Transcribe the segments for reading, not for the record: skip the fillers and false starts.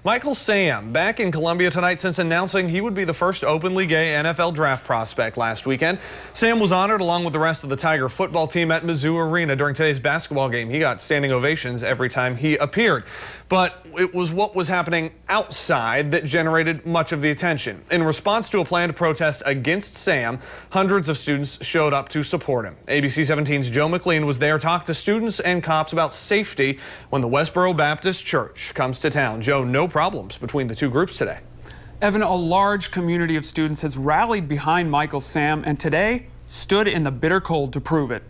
Michael Sam back in Columbia tonight since announcing he would be the first openly gay NFL draft prospect last weekend. Sam was honored along with the rest of the Tiger football team at Mizzou Arena during today's basketball game. He got standing ovations every time he appeared. But it was what was happening outside that generated much of the attention. In response to a planned protest against Sam, hundreds of students showed up to support him. ABC 17's Joe McLean was there to talk to students and cops about safety when the Westboro Baptist Church comes to town. Joe, no problems between the two groups today. Evan, a large community of students has rallied behind Michael Sam and today stood in the bitter cold to prove it.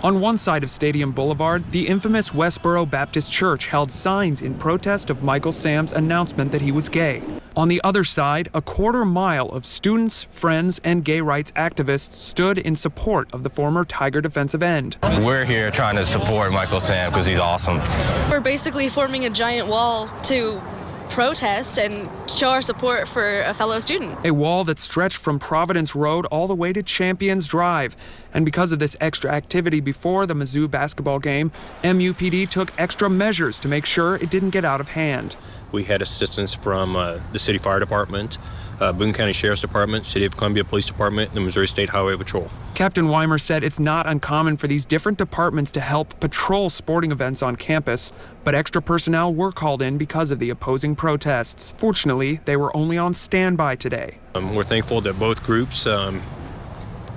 On one side of Stadium Boulevard, the infamous Westboro Baptist Church held signs in protest of Michael Sam's announcement that he was gay. On the other side, a quarter-mile of students, friends, and gay rights activists stood in support of the former Tiger defensive end. We're here trying to support Michael Sam because he's awesome. We're basically forming a giant wall to protest and show our support for a fellow student. A wall that stretched from Providence Road all the way to Champions Drive. And because of this extra activity before the Mizzou basketball game, MUPD took extra measures to make sure it didn't get out of hand. We had assistance from the City Fire Department, Boone County Sheriff's Department, City of Columbia Police Department, and the Missouri State Highway Patrol. Captain Weimer said it's not uncommon for these different departments to help patrol sporting events on campus, but extra personnel were called in because of the opposing protests. Fortunately, they were only on standby today. We're thankful that both groups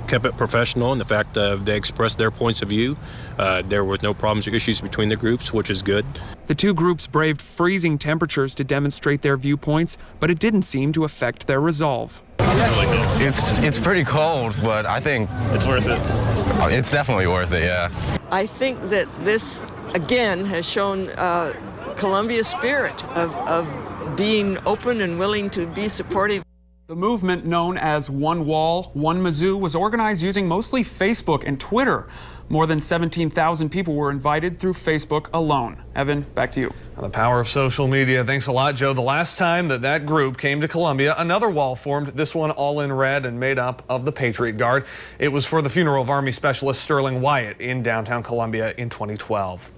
kept it professional in the fact they expressed their points of view. There was no problems or issues between the groups, which is good. The two groups braved freezing temperatures to demonstrate their viewpoints, but it didn't seem to affect their resolve. It's pretty cold, but I think it's worth it. It's definitely worth it, yeah. I think that this, again, has shown Columbia's spirit of being open and willing to be supportive. The movement known as One Wall, One Mizzou was organized using mostly Facebook and Twitter. More than 17,000 people were invited through Facebook alone. Evan, back to you. The power of social media. Thanks a lot, Joe. The last time that group came to Columbia, another wall formed, this one all in red and made up of the Patriot Guard. It was for the funeral of Army Specialist Sterling Wyatt in downtown Columbia in 2012.